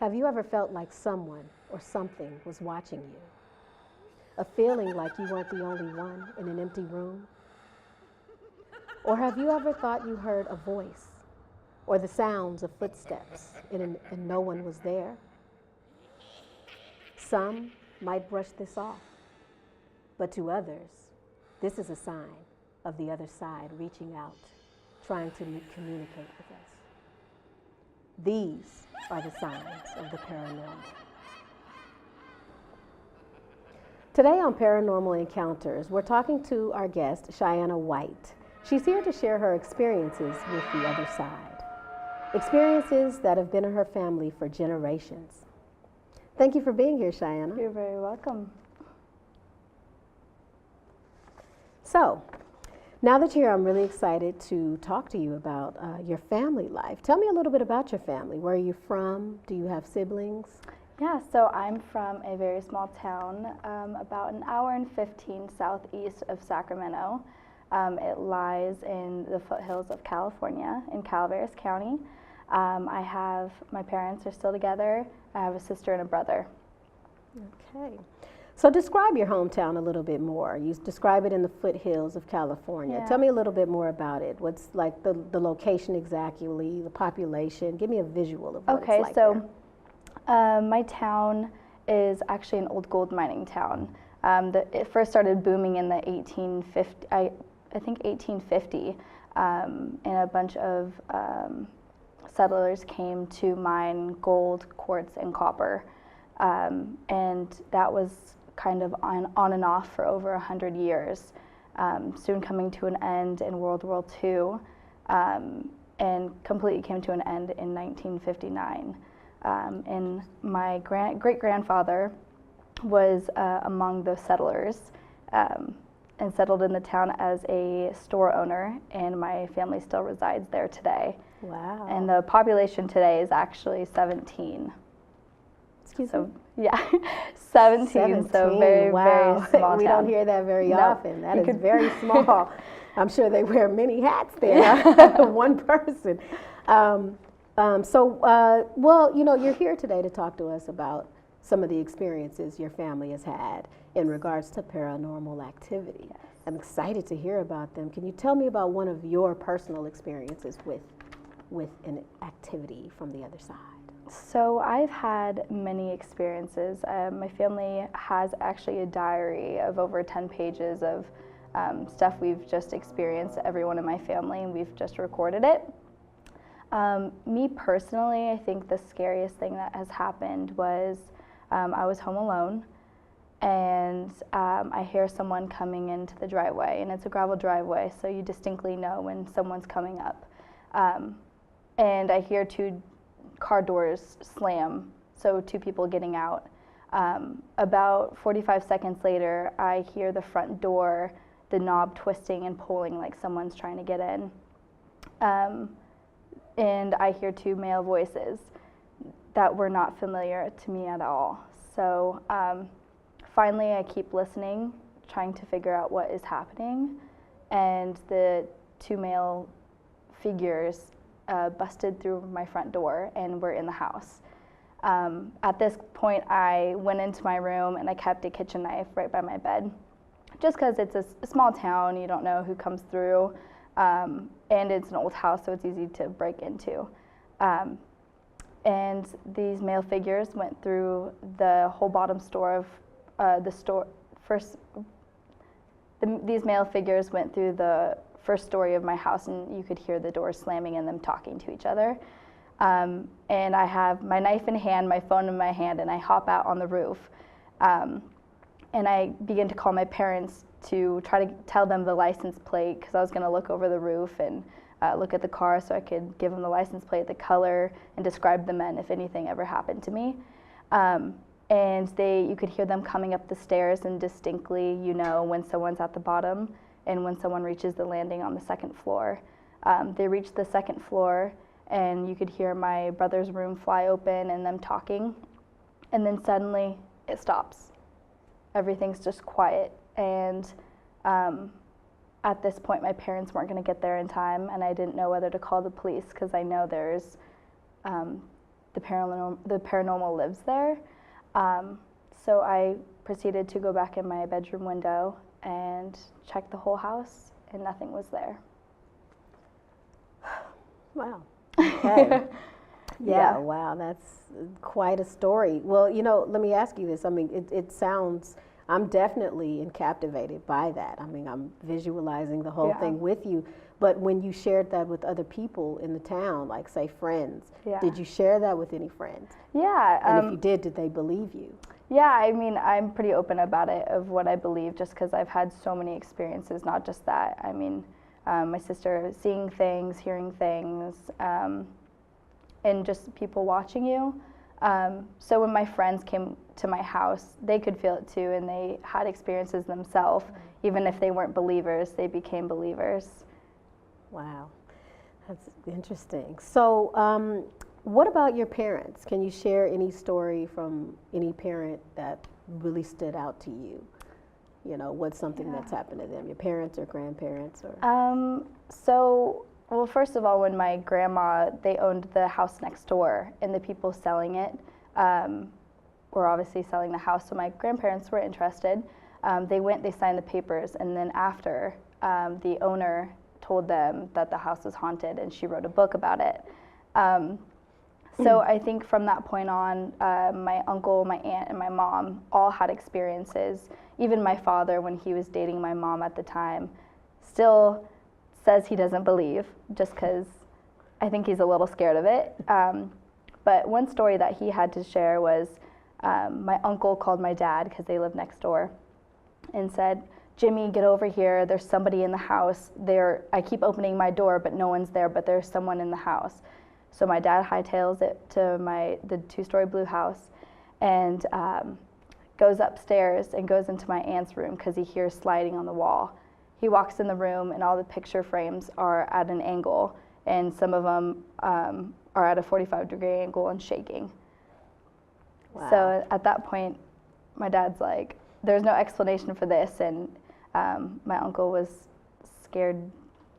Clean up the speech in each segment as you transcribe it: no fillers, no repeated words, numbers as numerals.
Have you ever felt like someone or something was watching you? A feeling like you weren't the only one in an empty room? Or have you ever thought you heard a voice or the sounds of footsteps and no one was there? Some might brush this off, but to others, this is a sign of the other side reaching out, trying to communicate with us. These are the signs of the paranormal. Today on Paranormal Encounters, we're talking to our guest, Cheyenne White. She's here to share her experiences with the other side. Experiences that have been in her family for generations. Thank you for being here, Cheyenne. You're very welcome. So, now that you're here, I'm really excited to talk to you about your family life. Tell me a little bit about your family. Where are you from? Do you have siblings? Yeah, so I'm from a very small town, about an hour and 15 southeast of Sacramento. It lies in the foothills of California in Calaveras County. My parents are still together. I have a sister and a brother. Okay. So describe your hometown a little bit more. You describe it in the foothills of California. Yeah. Tell me a little bit more about it. What's like the location exactly, the population? Give me a visual of what it's like there. My town is actually an old gold mining town. It first started booming in the 1850, I think 1850, and a bunch of settlers came to mine gold, quartz, and copper. And that was kind of on and off for over 100 years, soon coming to an end in World War II, and completely came to an end in 1959. And my great-grandfather was among those settlers and settled in the town as a store owner, and my family still resides there today. Wow. And the population today is actually 17. Excuse so, me? Yeah, 17, so very, wow. very small We town. don't hear that very No. often. That is very small. I'm sure they wear many hats there, one person. Well, you know, you're here today to talk to us about some of the experiences your family has had in regards to paranormal activity. Yes. I'm excited to hear about them. Can you tell me about one of your personal experiences with an activity from the other side? So I've had many experiences. My family has actually a diary of over 10 pages of stuff we've just experienced, everyone in my family, and we've just recorded it. Me personally, I think the scariest thing that has happened was I was home alone, and I hear someone coming into the driveway, and it's a gravel driveway, so you distinctly know when someone's coming up. And I hear two car doors slam, so two people getting out. About 45 seconds later, I hear the front door, the knob twisting and pulling like someone's trying to get in. And I hear two male voices that were not familiar to me at all. So finally I keep listening, trying to figure out what is happening, and the two male figures busted through my front door and were in the house. At this point, I went into my room and I kept a kitchen knife right by my bed, just because it's a small town, you don't know who comes through, and it's an old house, so it's easy to break into. And these male figures went through the whole bottom store of the store. These male figures went through the first story of my house, and you could hear the doors slamming and them talking to each other. And I have my knife in hand, my phone in my hand, and I hop out on the roof. And I begin to call my parents to try to tell them the license plate, because I was going to look over the roof and look at the car so I could give them the license plate, the color, and describe the men if anything ever happened to me. And you could hear them coming up the stairs, and distinctly you know when someone's at the bottom and when someone reaches the landing on the second floor. They reached the second floor, and you could hear my brother's room fly open and them talking, and then suddenly it stops. Everything's just quiet, and at this point my parents weren't going to get there in time, and I didn't know whether to call the police, because I know there's the paranormal lives there. So I proceeded to go back in my bedroom window and check the whole house, and nothing was there. Wow. Okay. Yeah. Wow, that's quite a story. Well, let me ask you this. I mean, it sounds, I'm definitely captivated by that. I mean, I'm visualizing the whole thing with you. But when you shared that with other people in the town, like say friends, did you share that with any friends? Yeah. And if you did they believe you? Yeah, I mean, I'm pretty open about it, of what I believe, just because I've had so many experiences, not just that. I mean, my sister seeing things, hearing things, and just people watching you. So when my friends came to my house, they could feel it too, and they had experiences themselves. Even if they weren't believers, they became believers. Wow, that's interesting. So what about your parents? Can you share any story from any parent that really stood out to you? What's something that's happened to them, your parents or grandparents? Or well, first of all, when my grandma, they owned the house next door, and the people selling it were obviously selling the house, so my grandparents were interested. They signed the papers, and then after, the owner told them that the house was haunted, and she wrote a book about it. So I think from that point on, my uncle, my aunt, and my mom all had experiences. Even my father, when he was dating my mom at the time, still says he doesn't believe, just because I think he's a little scared of it. But one story that he had to share was my uncle called my dad, because they live next door, and said, "Jimmy, get over here. There's somebody in the house. I keep opening my door, but no one's there, but there's someone in the house." So my dad hightails it to the two-story blue house, and goes upstairs and goes into my aunt's room because he hears sliding on the wall. He walks in the room, and all the picture frames are at an angle, and some of them are at a 45-degree angle and shaking. Wow. So at that point, my dad's like, there's no explanation for this, and my uncle was scared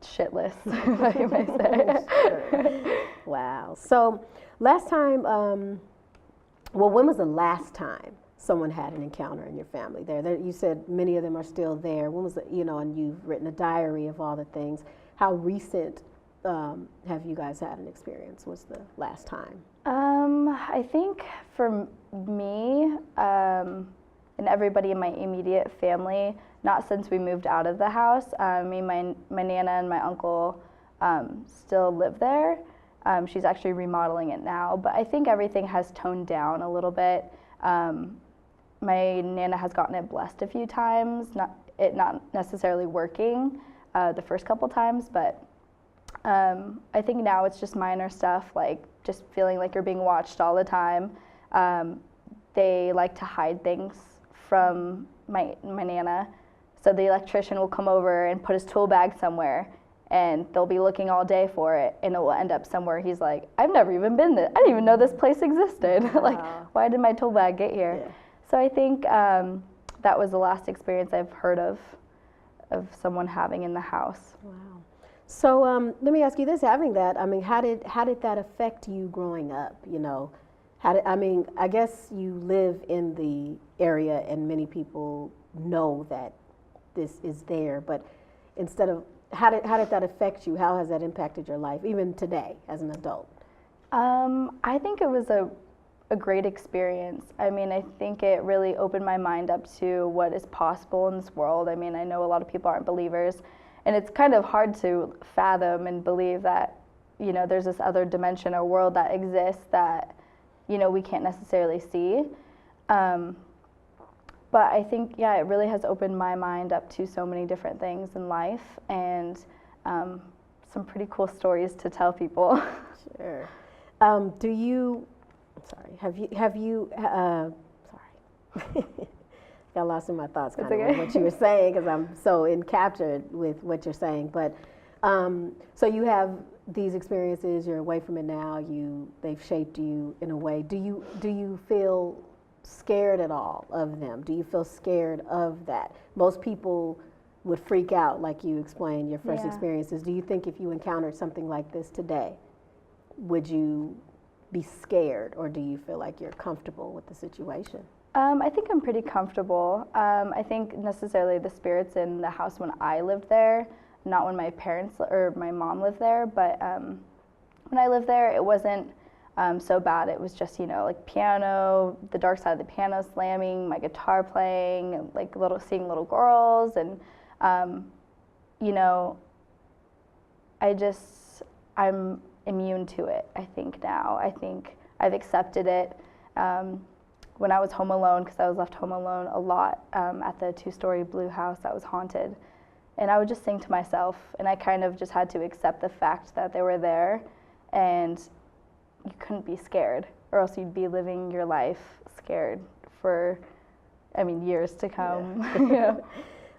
shitless, if you may say. Sure. Wow. So last time, when was the last time someone had an encounter in your family there? You said many of them are still there. When was it, and you've written a diary of all the things. How recent have you guys had an experience? Was the last time? I think for me and everybody in my immediate family, not since we moved out of the house. I mean, my Nana and my uncle still live there. She's actually remodeling it now, but I think everything has toned down a little bit. My Nana has gotten it blessed a few times, not necessarily working the first couple times, but I think now it's just minor stuff, like just feeling like you're being watched all the time. They like to hide things from my Nana, so the electrician will come over and put his tool bag somewhere, and they'll be looking all day for it, and it will end up somewhere. He's like, I've never even been there. I didn't even know this place existed. Wow. Like, why did my tool bag get here? Yeah. So I think that was the last experience I've heard of someone having in the house. Wow. So let me ask you this: having that, I mean, how did that affect you growing up? I guess you live in the area, and many people know that this is there. But how did that affect you? How has that impacted your life, even today as an adult? I think it was a great experience. I mean, I think it really opened my mind up to what is possible in this world. I mean, I know a lot of people aren't believers, and it's kind of hard to fathom and believe that, there's this other dimension or world that exists that, we can't necessarily see. But I think, it really has opened my mind up to so many different things in life, and some pretty cool stories to tell people. Sure. Have you sorry. Got lost in my thoughts kind of with what you were saying, because I'm so captured with what you're saying. But so you have these experiences, you're away from it now, they've shaped you in a way. Do you feel scared at all of them? Do you feel scared of that? Most people would freak out, like you explained your first experiences. Do you think if you encountered something like this today, would you be scared, or do you feel like you're comfortable with the situation? I think I'm pretty comfortable. I think necessarily the spirits in the house when I lived there, not when my parents or my mom lived there, but when I lived there, it wasn't so bad. It was just, like piano, the dark side of the piano slamming, my guitar playing, and like seeing little girls, and I'm immune to it, I think now. I think I've accepted it. When I was home alone, because I was left home alone a lot at the 2-story blue house that was haunted, and I would just sing to myself, and I kind of just had to accept the fact that they were there, and you couldn't be scared, or else you'd be living your life scared for, years to come. Yeah.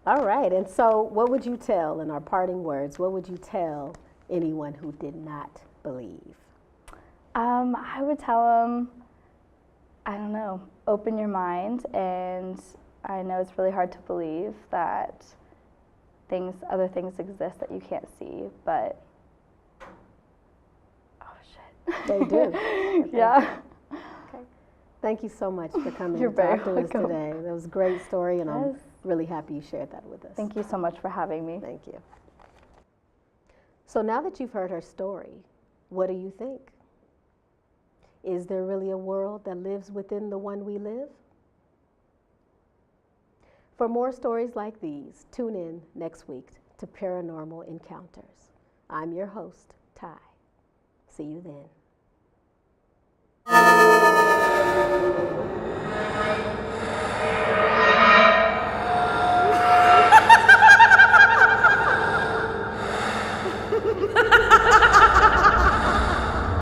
All right, and so what would you tell, in our parting words, what would you tell anyone who did not believe? I would tell them, I don't know, open your mind, and I know it's really hard to believe that other things exist that you can't see, but oh shit. They do. Yeah. Okay. Thank you so much for coming You're and talking to very us welcome. today. That was a great story, and I'm Yes. really happy you shared that with us. Thank you so much for having me. Thank you. So now that you've heard her story, what do you think? Is there really a world that lives within the one we live? For more stories like these, tune in next week to Paranormal Encounters. I'm your host, Ty. See you then. Ha ha ha!